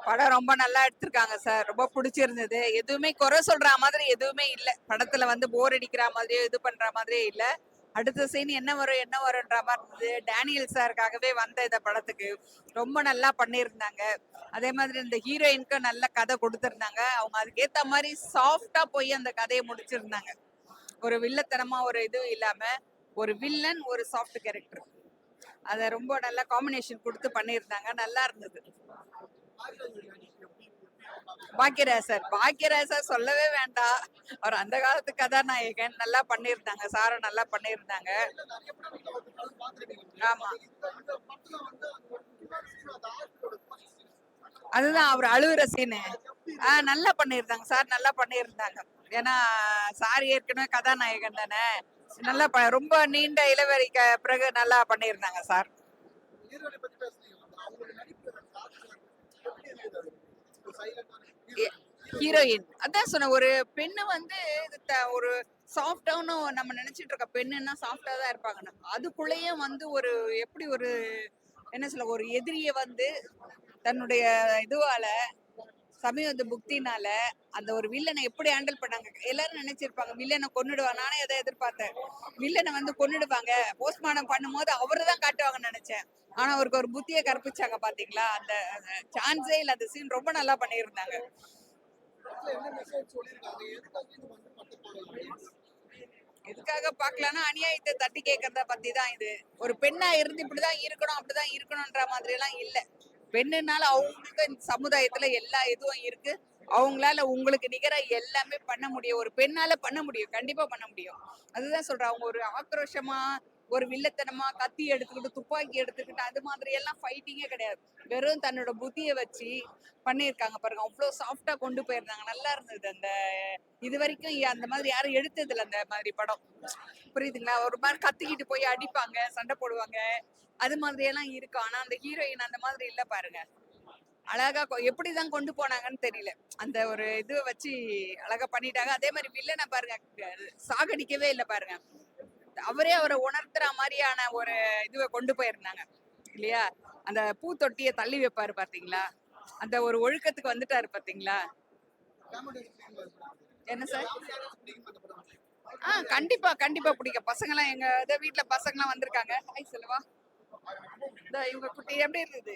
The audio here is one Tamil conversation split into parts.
படம் ரொம்ப நல்லா எடுத்திருக்காங்க சார். ரொம்ப புடிச்சிருந்தது. எதுவுமே குறை சொல்ற மாதிரி எதுவுமே இல்ல. படத்துல வந்து போர் அடிக்கிற மாதிரியோ, இது பண்ற மாதிரியே இல்ல. அடுத்த சீன் என்ன வரும் என்ன வரும்ன்ற மாதிரி இருந்தது. டேனியல் சாருக்காகவே வந்த இந்த படத்துக்கு ரொம்ப நல்லா பண்ணியிருந்தாங்க. அதே மாதிரி இந்த ஹீரோயினுக்கு நல்ல கதை கொடுத்திருந்தாங்க. அவங்க அதுக்கேத்த மாதிரி சாஃப்டா போய் அந்த கதையை முடிச்சிருந்தாங்க. ஒரு வில்லத்தனமா ஒரு இது இல்லாம ஒரு வில்லன் ஒரு சாஃப்ட் கேரக்டர். அத ரொம்ப நல்லா காம்பினேஷன் கொடுத்து பண்ணியிருந்தாங்க. நல்லா இருந்தது. பாக்கியராஜ் சார் சொல்லவே வேண்டாம். அவர் அந்த காலத்து கதாநாயகன். நல்லா பண்ணியிருந்தாங்க. சாரும் நல்லா பண்ணியிருந்தாங்க. ஆமா, அதுதான் அவர் அழுகுற சீனு. நல்லா பண்ணியிருந்தாங்க சார். நல்லா பண்ணியிருந்தாங்க. ஏன்னா சார் ஏற்கனவே கதாநாயகன் தானே. நல்லா ரொம்ப நீண்ட இளவரிக்கு பிறகு நல்லா பண்ணியிருந்தாங்க சார். ஹீரோயின் அதான் சொன்ன ஒரு பெண்ணு வந்து ஒரு சாஃப்டான நம்ம நினைச்சிட்டு இருக்க பெண்ணுன்னா சாஃப்டா தான் இருப்பாங்க. அதுக்குள்ளேயே வந்து ஒரு எப்படி ஒரு என்ன சொல்ல ஒரு எதிரிய வந்து தன்னுடைய இதுவால சமீபத்து புக்தினால அந்த ஒரு வில்லனை எப்படி ஹேண்டில் பண்ணாங்க. எல்லாரும் நினைச்சிருப்பாங்க வில்லனை கொன்னுடுவாங்க. நானே எதை எதிர்பார்த்தேன். வில்லனை வந்து கொன்னுடுவாங்க. போஸ்ட்மார்டம் பண்ணும்போது அவரு தான் காட்டுவாங்கன்னு நினைச்சேன். ஆனா அவருக்கு ஒரு புத்தியை கற்பிச்சாங்க பாத்தீங்களா. அந்த சான்ஸே இல்ல. அந்த சீன் ரொம்ப நல்லா பண்ணியிருந்தாங்க. எதுக்காக பாக்கலாம்னா அநியாயத்தை தட்டி கேட்கறத பத்தி தான் இது. ஒரு பெண்ணா இருந்து இப்படிதான் இருக்கணும் அப்படிதான் இருக்கணும்ன்ற மாதிரி எல்லாம் இல்ல. பெண்ணுனால அவங்களுக்கு இந்த சமுதாயத்துல எல்லா இதுவும் இருக்கு. அவங்களால உங்களுக்கு நிகரா எல்லாமே பண்ண முடியும். ஒரு பெண்ணால பண்ண முடியும். கண்டிப்பா பண்ண முடியும். அதுதான் சொல்றேன். அவங்க ஒரு ஆக்ரோஷமா ஒரு வில்லத்தனமா கத்தி எடுத்துக்கிட்டு துப்பாக்கி எடுத்துக்கிட்டு அது மாதிரி எல்லாம் ஃபைட்டிங்கே கிடையாது. வெறும் தன்னோட புத்தியை வச்சு பண்ணியிருக்காங்க பாருங்க. அவ்வளவு சாஃப்டா கொண்டு போயிருந்தாங்க. நல்லா இருந்தது. அந்த இது வரைக்கும் அந்த மாதிரி யாரும் எடுத்தது இல்ல அந்த மாதிரி படம். புரியுதுங்களா. ஒரு மாதிரி கத்திக்கிட்டு போய் அடிப்பாங்க, சண்டை போடுவாங்க. அது மாதிரி எல்லாம் இருக்கு. ஆனா அந்த ஹீரோயின் அந்த மாதிரி இல்ல பாருங்க. அழகா எப்படிதான் கொண்டு போனாங்கன்னு தெரியல. அந்த ஒரு இது வச்சு அழகா பண்ணிட்டாங்க. அதே மாதிரி வில்லனை பாருங்க, சாகடிக்கவே இல்லை பாருங்க. அவரே அவரை உணர்த்துற மாதிரியான ஒரு இதுவை கொண்டு போயிருந்தாங்க இல்லையா. அந்த பூத்தொட்டியை தள்ளி வைப்பாரு பாத்தீங்களா. அந்த ஒரு ஒழுக்கத்துக்கு வந்துட்டாரு பாத்தீங்களா. என்ன சார்? கண்டிப்பா கண்டிப்பா பிடிக்கும். பசங்க எல்லாம் எங்க வீட்டுல பசங்க எல்லாம் வந்திருக்காங்க. ஹாய் சொல்லுவா. இவங்க குட்டி எப்படி இருந்தது?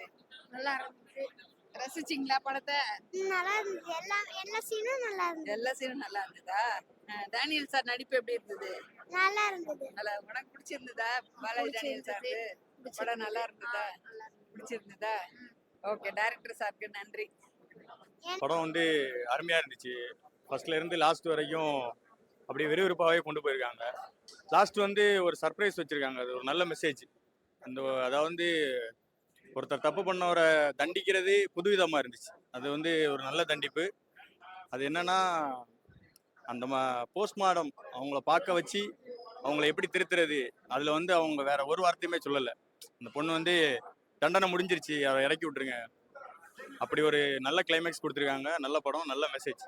நல்லா இருந்துச்சு. ரசிச்சிங்களா படத்தை? நல்லா இருந்துச்சு. எல்லா சீனும் நல்லா இருந்துச்சு. எல்லா சீனும் நல்லா இருந்ததா? டேனியல் சார் நடிப்பு எப்படி இருந்தது? நல்லா இருந்தது. நல்லா உனக்கு பிடிச்சிருந்ததா? பாலாஜி டேனியல் சார் படம் நல்லா இருந்ததா? பிடிச்சிருந்ததா? ஓகே, டைரக்டர் சாருக்கு நன்றி. படம் வந்து அருமையா இருந்துச்சு. ஃபர்ஸ்ட்ல இருந்து லாஸ்ட் வரைக்கும் அப்படியே விறுவிறுப்பாகவே கொண்டு போயிருக்காங்க. லாஸ்ட் வந்து ஒரு சர்ப்ரைஸ் வச்சிருக்காங்க. அது ஒரு நல்ல மெசேஜ். அந்த அதாவது ஒருத்தர் தப்பு பண்ணவரை தண்டிக்கிறது புதுவிதமா இருந்துச்சு. அது வந்து ஒரு நல்ல தண்டிப்பு. அது என்னன்னா அந்த போஸ்ட்மார்டம் அவங்கள பார்க்க வச்சு அவங்கள எப்படி திருத்துறது. அதுல வந்து அவங்க வேற ஒரு வார்த்தையுமே சொல்லலை. அந்த பொண்ணு வந்து தண்டனை முடிஞ்சிருச்சு, அவரை இறக்கி விட்டுருங்க. அப்படி ஒரு நல்ல கிளைமேக்ஸ் கொடுத்துருக்காங்க. நல்ல படம், நல்ல மெசேஜ்.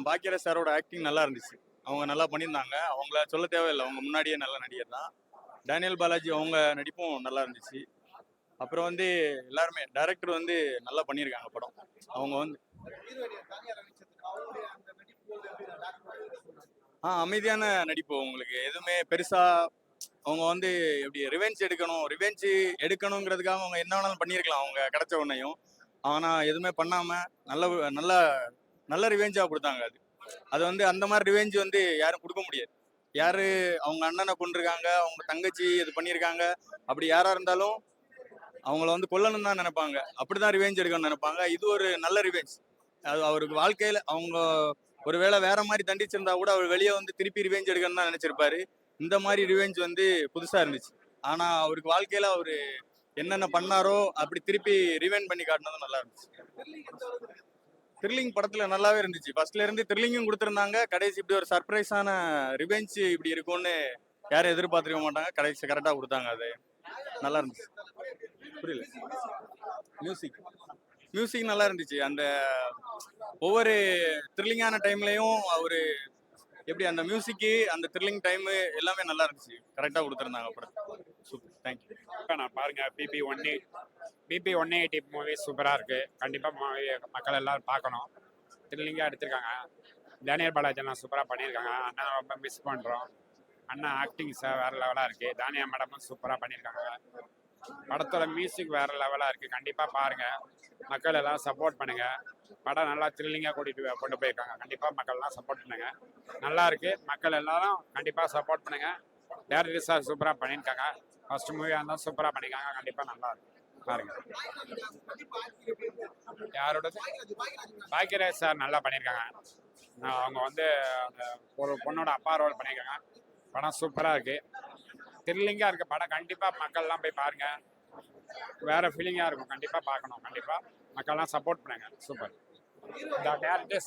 பாக்கியராஜ் சாரோட ஆக்டிங் நல்லா இருந்துச்சு. அவங்க நல்லா பண்ணியிருந்தாங்க. அவங்கள சொல்ல தேவையில்லை, அவங்க முன்னாடியே நல்ல நடிகர் தான். டேனியல் பாலாஜி அவங்க நடிப்பும் நல்லா இருந்துச்சு. அப்புறம் வந்து எல்லாருமே டைரக்டர் வந்து நல்லா பண்ணியிருக்காங்க படம். அவங்க வந்து அமைதியான நடிப்பு. உங்களுக்கு எதுவுமே பெருசா அவங்க வந்து எப்படி ரிவெஞ்ச் எடுக்கணுங்கிறதுக்காக அவங்க என்ன வேணாலும் பண்ணியிருக்கலாம் அவங்க கிடைச்ச உடனேயும். ஆனா எதுவுமே பண்ணாம நல்ல நல்ல நல்ல ரிவெஞ்சா கொடுத்தாங்க. அது வந்து அந்த மாதிரி ரிவெஞ்ச் வந்து யாரும் கொடுக்க முடியாது. யாரு அவங்க அண்ணனை கொண்டிருக்காங்க, அவங்க தங்கச்சி இது பண்ணியிருக்காங்க, அப்படி யாரா இருந்தாலும் அவங்கள வந்து கொல்லணும் தான் நினைப்பாங்க. அப்படிதான் ரிவெஞ்ச் எடுக்கணும்னு நினைப்பாங்க. இது ஒரு நல்ல ரிவெஞ்ச். அது அவருக்கு வாழ்க்கையில அவங்க ஒருவேளை வேற மாதிரி தண்டிச்சிருந்தா கூட அவர் வெளியே வந்து திருப்பி ரிவெஞ்ச் எடுக்கணும்னு தான் நினைச்சிருப்பாரு. இந்த மாதிரி ரிவெஞ்ச் வந்து புதுசா இருந்துச்சு. ஆனா அவருக்கு வாழ்க்கையில அவரு என்னென்ன பண்ணாரோ அப்படி திருப்பி ரிவெண்ட் பண்ணி காட்டினதும் நல்லா இருந்துச்சு. த்ரில்லிங் படத்துல நல்லாவே இருந்துச்சு. ஃபர்ஸ்ட்ல இருந்து த்ரில்லிங்கும் கொடுத்துருந்தாங்க. கடைசி இப்படி ஒரு சர்ப்ரைஸான ரிவெஞ்ச் இப்படி இருக்கும்னு யாரும் எதிர்பார்த்திருக்க மாட்டாங்க. கடைசி கரெக்டா கொடுத்தாங்க. அது நல்லா இருந்துச்சு. புரியல. மியூசிக் நல்லா இருந்துச்சு. அந்த ஒவ்வொரு த்ரில்லிங்கான டைம்லயும் அவரு எப்படி அந்த மியூசிக்கு அந்த த்ரில்லிங் டைம் எல்லாமே நல்லா இருந்துச்சு. கரெக்டா கொடுத்துருந்தாங்க படம். Super, thank you. நான் பாருங்க, பிபி 18 பிபி 180 மூவி சூப்பராக இருக்குது. கண்டிப்பாக மக்கள் எல்லாரும் பார்க்கணும். த்ரில்லிங்காக எடுத்திருக்காங்க. டேனியல் பாலாஜி எல்லாம் சூப்பராக பண்ணியிருக்காங்க. அண்ணா ரொம்ப மிஸ் பண்ணுறோம். அண்ணா ஆக்டிங் வேறு லெவலாக இருக்குது. தானியா மேடமும் சூப்பராக பண்ணியிருக்காங்க. படத்தோட மியூசிக் வேறு லெவலாக இருக்குது. கண்டிப்பாக பாருங்கள். மக்கள் எல்லாம் சப்போர்ட் பண்ணுங்கள். படம் நல்லா த்ரில்லிங்காக கொண்டு போயிருக்காங்க. கண்டிப்பாக மக்கள்லாம் சப்போர்ட் பண்ணுங்கள். நல்லா இருக்குது. மக்கள் எல்லாரும் கண்டிப்பாக சப்போர்ட் பண்ணுங்கள். டேரக்டர் சார் சூப்பராக பண்ணியிருக்காங்க. ஃபர்ஸ்ட் மூவியாக இருந்தாலும் சூப்பராக பண்ணியிருக்காங்க. கண்டிப்பாக நல்லா இருக்கு பாருங்க. யாரோட பாக்கியராஜ் சார் நல்லா பண்ணியிருக்காங்க. அவங்க வந்து அந்த ஒரு பொண்ணோட அப்பா ரோல் பண்ணியிருக்காங்க. படம் சூப்பராக இருக்குது. த்ரில்லிங்காக இருக்குது படம். கண்டிப்பாக மக்கள்லாம் போய் பாருங்கள். வேறு ஃபீலிங்காக இருக்கும். கண்டிப்பாக பார்க்கணும். கண்டிப்பாக மக்கள்லாம் சப்போர்ட் பண்ணுங்க. சூப்பர். இந்த டேரக்டர்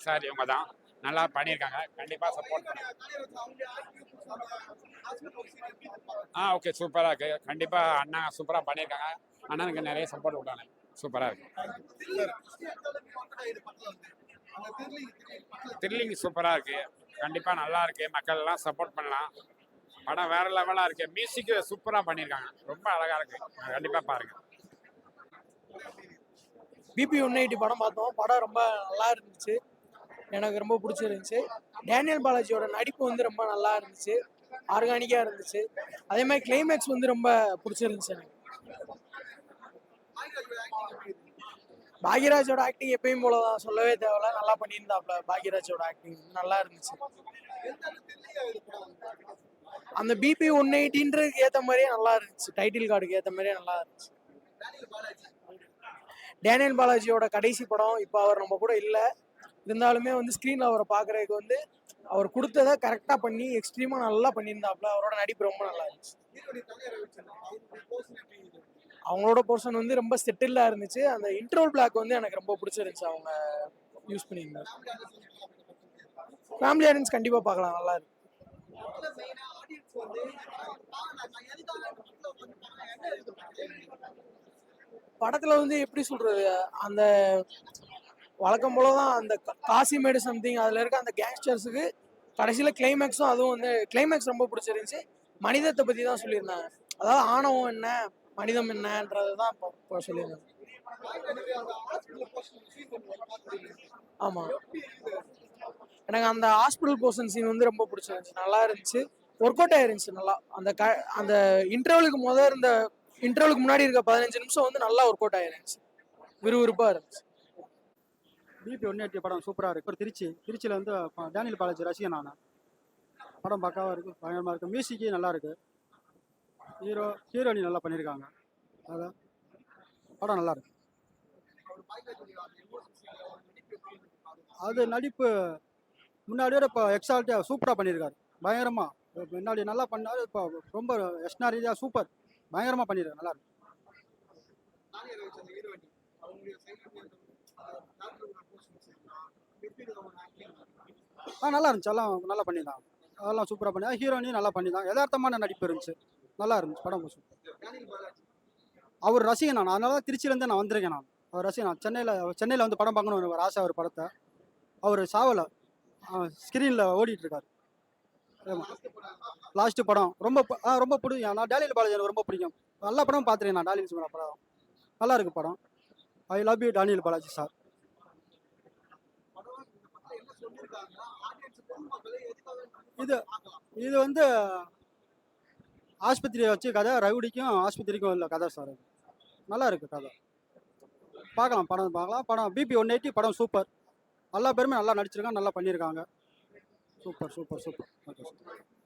சார் இவங்க தான் நல்லா பண்ணியிருக்காங்க. கண்டிப்பாக சப்போர்ட் பண்ணுங்க. ஓகே சூப்பராக இருக்குது. கண்டிப்பாக அண்ணா சூப்பராக பண்ணியிருக்காங்க. அண்ணனுக்கு நிறைய சப்போர்ட் விட்டாங்க. சூப்பராக இருக்கு. த்ரில்லிங் சூப்பராக இருக்குது. கண்டிப்பாக நல்லா இருக்குது. மக்கள் எல்லாம் சப்போர்ட் பண்ணலாம். படம் வேற லெவலாக இருக்குது. மியூசிக் சூப்பராக பண்ணியிருக்காங்க. ரொம்ப அழகாக இருக்குது. கண்டிப்பாக பாருங்கள். பிபி 180 படம் பார்த்தோம். படம் ரொம்ப நல்லா இருந்துச்சு. எனக்கு ரொம்ப பிடிச்சிருந்துச்சு. டேனியல் பாலாஜியோட நடிப்பு வந்து ரொம்ப நல்லா இருந்துச்சு. ஆர்கானிக்காக இருந்துச்சு. அதே மாதிரி கிளைமேக்ஸ் வந்து ரொம்ப பிடிச்சிருந்துச்சு எனக்கு. பாக்யராஜோட ஆக்டிங் எப்பயும் போல தான், சொல்லவே தேவையில்ல. நல்லா பண்ணியிருந்தாப்ல. பாக்யராஜோட ஆக்டிங் நல்லா இருந்துச்சு. அந்த பிபி 180ன்றதுக்கு ஏற்ற மாதிரியே நல்லா இருந்துச்சு. டைட்டில் கார்டுக்கு ஏற்ற மாதிரியே நல்லா இருந்துச்சு. டேனியல் பாலாஜியோட கடைசி படம். இப்போ அவர் நம்ம கூட இல்லை. இருந்தாலுமே வந்து ஸ்க்ரீனில் அவரை பார்க்குறதுக்கு வந்து அவர் கொடுத்ததை கரெக்டாக பண்ணி எக்ஸ்ட்ரீமாக நல்லா பண்ணியிருந்தாப்புல. அவரோட நடிப்பு ரொம்ப நல்லா இருந்துச்சு. அவங்களோட போர்ஷன் வந்து ரொம்ப செட்டிலாக இருந்துச்சு. அந்த இன்ட்ரோல் பிளாக் வந்து எனக்கு ரொம்ப பிடிச்சிருந்துச்சு. அவங்க யூஸ் பண்ணியிருந்தாங்க. ஃபேமிலி ஆடியன்ஸ் கண்டிப்பாக பார்க்கலாம். நல்லா இருக்கு. படத்தில் வந்து எப்படி சொல்கிறது, அந்த வழக்கம் போல தான் அந்த காசிமேடு சம்திங் அதில் இருக்க அந்த கேங்ஸ்டர்ஸுக்கு கடைசியில் கிளைமேக்ஸும் அதுவும் வந்து கிளைமேக்ஸ் ரொம்ப பிடிச்சிருந்துச்சு. மனிதத்தை பற்றி தான் சொல்லியிருந்தாங்க. அதாவது ஆணவம் என்ன, மனிதம் என்னன்றது தான் இப்போ சொல்லியிருந்தாங்க. ஆமாம், எனக்கு அந்த ஹாஸ்பிட்டல் போர்ஷன் சீன் வந்து ரொம்ப பிடிச்சிருந்துச்சு. நல்லா இருந்துச்சு. ஒர்க் அவுட் ஆயிருந்துச்சு நல்லா. அந்த இன்டர்வலுக்கு முன்னாடி இருக்க 15 நிமிஷம் வந்து நல்லா ஒர்க் அவுட் ஆயிருந்துச்சு. விறுவிறுப்பாக இருந்துச்சு. பிபி 180 படம் சூப்பராக இருக்குது. ஒரு திருச்சியில் வந்து டேனியல் பாலாஜி ரசிகன் நான். படம் பக்காவாக இருக்குது. பயங்கரமாக இருக்குது. மியூசிக்கு நல்லா இருக்குது. ஹீரோனி நல்லா பண்ணியிருக்காங்க. அதான் படம் நல்லா இருக்கு. அது நடிப்பு முன்னாடியோட இப்போ எக்ஸால்ட்டியாக சூப்பராக பண்ணியிருக்காரு. பயங்கரமாக முன்னாடி நல்லா பண்ணாரு. இப்போ ரொம்ப எஸ்னா ரீதியாக சூப்பர் பயங்கரமாக பண்ணியிருக்காரு. நல்லா இருக்கு. நல்லா இருந்துச்சு. எல்லாம் நல்லா பண்ணியிருந்தாங்க. அதெல்லாம் சூப்பராக பண்ணி ஹீரோனி நல்லா பண்ணியிருந்தாங்க. யதார்த்தமான நடிப்பு இருந்துச்சு. நல்லா இருந்துச்சு படம். சூப்பர். அவர் ரசிகன் நான். அதனால தான் திருச்சியிலேருந்து நான் வந்திருக்கேன். நான் அவர் ரசிகன். நான் சென்னையில் வந்து படம் பார்க்கணும்னு ஒரு ஆசை. அவர் படத்தை அவர் சாவலை ஸ்க்ரீனில் ஓடிட்டுருக்காரு. லாஸ்ட்டு படம் ரொம்ப பிடிக்கும். நான் டேனியல் பாலாஜி எனக்கு ரொம்ப பிடிக்கும். எல்லா படமும் பார்த்துருக்கேன் நான். டேனியல் சினிமா படம் நல்லா இருக்கு படம். I love you Daniel Balaji sir. இது வந்து ஆஸ்பத்திரியை வச்சு கதை. ரவுடிக்கும் ஆஸ்பத்திரிக்கும் இல்லை கதை சார். அது நல்லா இருக்குது கதை. பார்க்கலாம். படம் பார்க்கலாம். படம் பிபி 180 படம் சூப்பர். எல்லா பேருமே நல்லா நடிச்சிருக்காங்க. நல்லா பண்ணியிருக்காங்க. சூப்பர். Okay sir.